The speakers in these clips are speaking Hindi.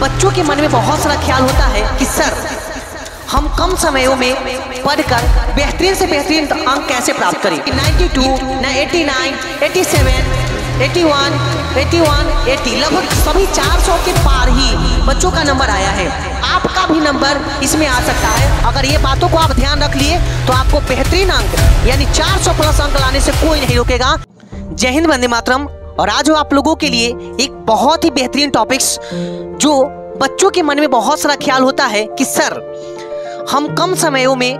बच्चों के मन में बहुत सारा ख्याल होता है कि सर हम कम समयों में पढ़कर बेहतरीन से बेहतरीन अंक कैसे प्राप्त करें। 92, 89, 87, 81, 80 लगभग सभी 400 के पार ही बच्चों का नंबर आया है। आपका भी नंबर इसमें आ सकता है। अगर ये बातों को आप ध्यान रख लिए तो आपको बेहतरीन अंक यानी 400 प्लस अंक लाने से कोई नहीं रोकेगा। जय हिंद, वंदे मातरम। और आज आप लोगों के लिए एक बहुत ही बेहतरीन टॉपिक्स जो बच्चों के मन में बहुत सारा ख्याल होता है कि सर हम कम समयों में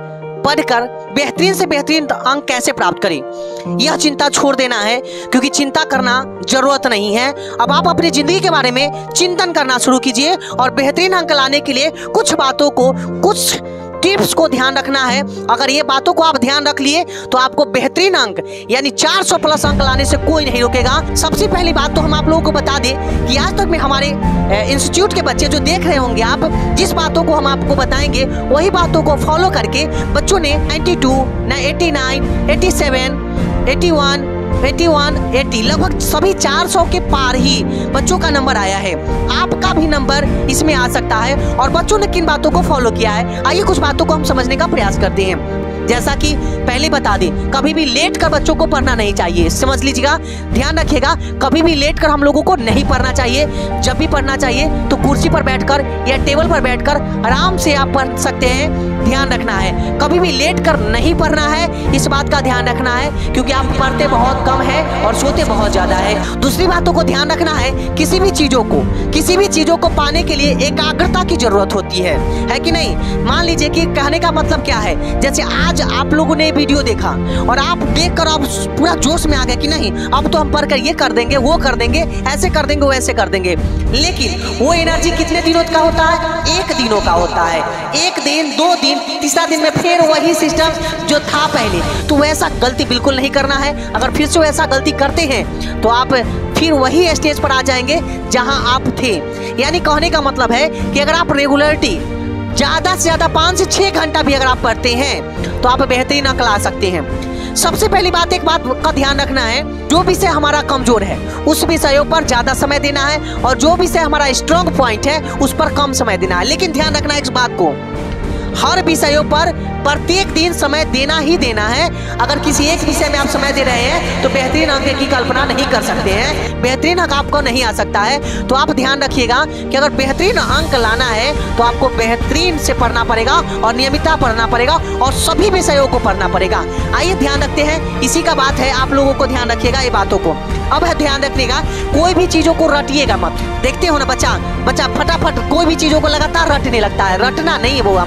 पढ़कर बेहतरीन से बेहतरीन अंक कैसे प्राप्त करें। यह चिंता छोड़ देना है, क्योंकि चिंता करना जरूरत नहीं है। अब आप अपनी जिंदगी के बारे में चिंतन करना शुरू कीजिए और बेहतरीन अंक लाने के लिए कुछ बातों को, कुछ टिप्स को ध्यान रखना है। अगर ये बातों को आप ध्यान रख लिए तो आपको बेहतरीन अंक यानी 400 प्लस अंक लाने से कोई नहीं रोकेगा। सबसे पहली बात तो हम आप लोगों को बता दें कि आज तक में हमारे इंस्टीट्यूट के बच्चे जो देख रहे होंगे, आप जिस बातों को हम आपको बताएंगे वही बातों को फॉलो करके बच्चों ने 92, 89, 87, 81, 80 लगभग सभी 400 के पार ही बच्चों का नंबर आया है। आपका भी नंबर इसमें आ सकता है। और बच्चों ने किन बातों को फॉलो किया है, आइए कुछ बातों को हम समझने का प्रयास करते हैं। जैसा कि पहले बता दें, कभी भी लेट कर बच्चों को पढ़ना नहीं चाहिए। समझ लीजिएगा, ध्यान रखिएगा, कभी भी लेट कर हम लोगों को नहीं पढ़ना चाहिए। जब भी पढ़ना चाहिए तो कुर्सी पर बैठकर या टेबल पर बैठकर आराम से आप पढ़ सकते हैं। ध्यान रखना है, कभी भी लेट कर नहीं पढ़ना है, इस बात का ध्यान रखना है, क्योंकि आप पढ़ते बहुत कम है और सोते बहुत ज्यादा है। दूसरी बातों को ध्यान रखना है, किसी भी चीजों को पाने के लिए एकाग्रता की जरूरत होती है कि नहीं। मान लीजिए कि कहने का मतलब क्या है, जैसे आज आप लोगों ने वीडियो देखा और आप देखकर आप पूरा जोश में आ गए कि नहीं अब तो हम पढ़कर ये कर देंगे, वो कर देंगे, ऐसे कर देंगे, वैसे कर देंगे। लेकिन वो एनर्जी कितने दिनों का होता है? 1 दिनों का होता है। 1 दिन, 2 दिन, तीसरा दिन में फिर वही सिस्टम जो था पहले। तो वैसा गलती बिल्कुल नहीं करना है। अगर फिर से वैसा गलती करते हैं तो आप फिर वही स्टेज पर आ जाएंगे जहां आप थे। यानी कहने का मतलब है कि अगर आप रेगुलरिटी ज्यादा से ज्यादा 5 से 6 घंटा भी अगर आप पढ़ते हैं तो आप बेहतरीन अंक ला सकते हैं। सबसे पहली बात, एक बात का ध्यान रखना है, जो विषय हमारा कमजोर है उस विषयों पर ज्यादा समय देना है और जो विषय हमारा स्ट्रॉन्ग पॉइंट है उस पर कम समय देना है। लेकिन ध्यान रखना है इस बात को, हर विषयों पर प्रत्येक दिन समय देना ही देना है। अगर किसी एक विषय में आप समय दे रहे हैं तो बेहतरीन अंक की कल्पना नहीं कर सकते हैं, बेहतरीन अंक आपको नहीं आ सकता है। तो आप ध्यान रखिएगा कि अगर बेहतरीन अंक लाना है तो आपको बेहतरीन से पढ़ना पड़ेगा और नियमितता पढ़ना पड़ेगा और सभी विषयों को पढ़ना पड़ेगा। आइए ध्यान रखते हैं, इसी का बात है, आप लोगों को ध्यान रखिएगा ये बातों को। अब है ध्यान रखिएगा, कोई भी चीजों को रटिएगा मत। देखते हो ना बच्चा फटाफट कोई भी चीजों को लगातार रटने लगता है। रटना नहीं है, वो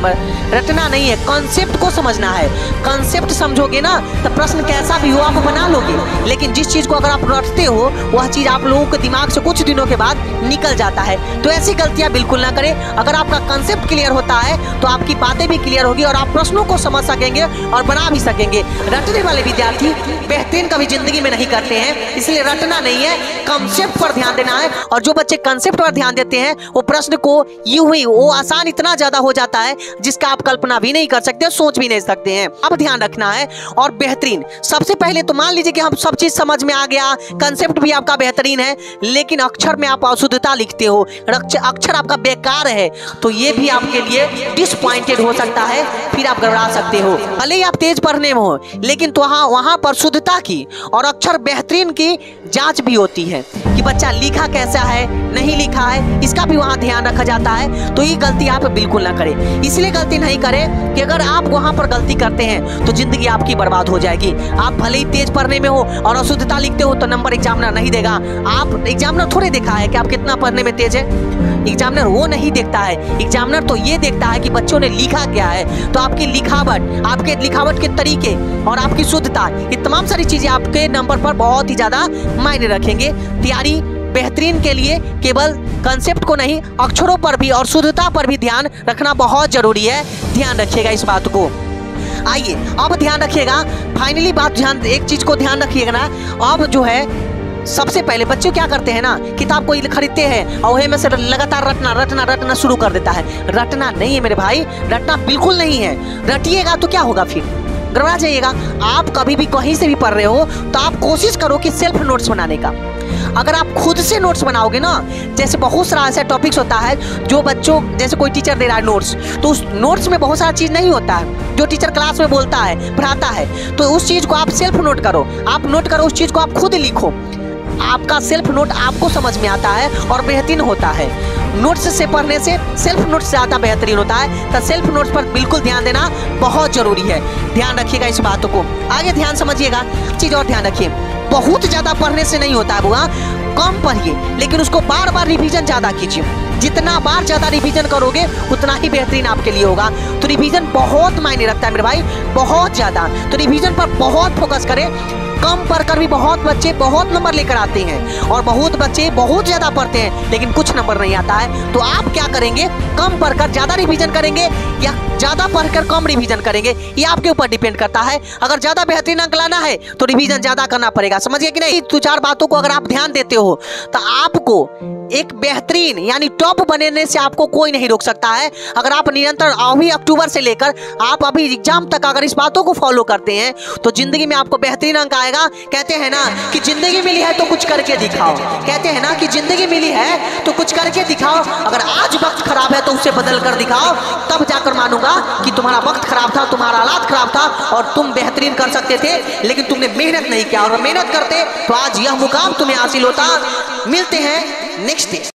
रटना नहीं है, कॉन्सेप्ट को समझना है। कॉन्सेप्ट समझोगे ना तो प्रश्न कैसा भी हो आप बना लोगे। लेकिन जिस चीज को अगर आप रटते हो वह चीज आप लोगों के दिमाग से कुछ दिनों के बाद निकल जाता है। तो ऐसी गलतियां बिल्कुल ना करें। अगर आपका कॉन्सेप्ट क्लियर होता है तो आपकी बातें भी क्लियर होगी और आप प्रश्नों को समझ सकेंगे और बना भी सकेंगे। रटने वाले विद्यार्थी बेहतरीन कभी जिंदगी में नहीं करते हैं, इसलिए रटना नहीं है, कॉन्सेप्ट पर ध्यान देना है। और जो बच्चे कॉन्सेप्ट पर ध्यान देते हैं वो प्रश्न को यूं ही वो आसान इतना ज्यादा हो जाता है जिसका आप कल्पना भी नहीं कर सकते, सोच भी नहीं सकते हैं। अब ध्यान रखना है और बेहतरीन, सबसे पहले तो मान लीजिए कि हम सब चीज समझ में आ गया, कंसेप्ट भी आपका बेहतरीन है, लेकिन अक्षर में आप अशुद्धता लिखते हो, अक्षर आपका बेकार है, तो ये भी आपके लिए डिसपॉइंटेड हो सकता है, फिर आप घबरा सकते हो। भले ही आप तेज पढ़ने में हो लेकिन तो वहां पर शुद्धता की और अक्षर बेहतरीन की जांच भी होती है कि बच्चा लिखा कैसा है, नहीं लिखा है, इसका भी वहां ध्यान रखा जाता है। तो ये गलती आप बिल्कुल ना करें। इसलिए गलती नहीं करें कि अगर आप वहां पर गलती करते हैं तो जिंदगी आपकी बर्बाद हो जाएगी। आप भले ही तेज पढ़ने में हो और अशुद्धता लिखते हो तो नंबर एग्जामिनर नहीं देगा। आप एग्जामिनर थोड़े देखा है कि आप कितना पढ़ने में तेज है, एग्जामिनर वो नहीं देखता है। एग्जामिनर तो ये देखता है कि बच्चों ने लिखा क्या है। तो आपकी लिखावट, आपके लिखावट के तरीके और आपकी शुद्धता, ये तमाम सारी चीजें आपके नंबर पर बहुत ही ज्यादा मायने रखेंगे। तैयारी बेहतरीन के लिए केवल कंसेप्ट को नहीं, अक्षरों पर भी और शुद्धता पर भी ध्यान रखना बहुत जरूरी है। ध्यान रखिएगा इस बात को। आइए अब ध्यान रखिएगा, फाइनली बात ध्यान, एक चीज को ध्यान रखिएगा ना। अब जो है सबसे पहले बच्चे क्या करते हैं ना, किताब को खरीदते हैं और वही में से लगातार रटना शुरू कर देता है। रटना नहीं है मेरे भाई, रटना बिल्कुल नहीं है। रटिएगा तो क्या होगा, फिर गड़बड़ा जाइएगा। आप कभी भी कहीं से भी पढ़ रहे हो तो आप कोशिश करो कि सेल्फ नोट्स बनाने का। अगर आप खुद से नोट्स बनाओगे ना, जैसे बहुत सारा ऐसा टॉपिक्स होता है जो बच्चों, जैसे कोई टीचर दे रहा है नोट्स, तो उस नोट्स में बहुत सारा चीज़ नहीं होता है जो टीचर क्लास में बोलता है, पढ़ाता है। तो उस चीज़ को आप सेल्फ नोट करो, आप नोट करो, उस चीज़ को आप खुद लिखो। आपका सेल्फ नोट आपको समझ में आता है और बेहतरीन होता है। नोट्स से पढ़ने से सेल्फ नोट्स ज़्यादा बेहतरीन होता है। तो सेल्फ नोट्स पर बिल्कुल ध्यान देना बहुत ज़रूरी है। ध्यान रखिएगा इस बातों को, आगे ध्यान समझिएगा। चीज़ और ध्यान रखिए, बहुत ज़्यादा पढ़ने से नहीं होता है बुआ, कम पढ़िए लेकिन उसको बार बार रिवीजन ज़्यादा कीजिए। जितना बार ज़्यादा रिवीजन करोगे उतना ही बेहतरीन आपके लिए होगा। तो रिवीजन बहुत मायने रखता है मेरे भाई, बहुत ज़्यादा। तो रिवीजन पर बहुत फोकस करें। कम पढ़कर भी बहुत बच्चे बहुत नंबर लेकर आते हैं और बहुत बच्चे बहुत ज़्यादा पढ़ते हैं लेकिन कुछ नंबर नहीं आता है। तो आप क्या करेंगे, कम पढ़कर ज़्यादा रिवीजन करेंगे या ज़्यादा पढ़कर कम रिवीजन करेंगे, ये आपके ऊपर डिपेंड करता है। अगर ज़्यादा बेहतरीन अंक लाना है तो रिवीजन ज़्यादा करना पड़ेगा, समझिए कि नहीं। 2-4 बातों को अगर आप ध्यान देते हो तो आपको एक बेहतरीन यानी टॉप बनने से आपको कोई नहीं रोक सकता है। अगर आप निरंतर अभी अक्टूबर से लेकर आप अभी एग्जाम तक अगर इस बातों को फॉलो करते हैं तो जिंदगी में आपको बेहतरीन अंक आएगा। कहते हैं ना कि जिंदगी मिली है तो कुछ करके दिखाओ, कहते हैं ना कि जिंदगी मिली है तो कुछ करके दिखाओ। अगर आज वक्त खराब है तो उसे बदल कर दिखाओ, तब जाकर मानूंगा कि तुम्हारा वक्त खराब था, तुम्हारा हालात खराब था और तुम बेहतरीन कर सकते थे लेकिन तुमने मेहनत नहीं किया। और मेहनत करते तो आज यह मुकाम तुम्हें हासिल होता। मिलते हैं नेक्स्ट डे।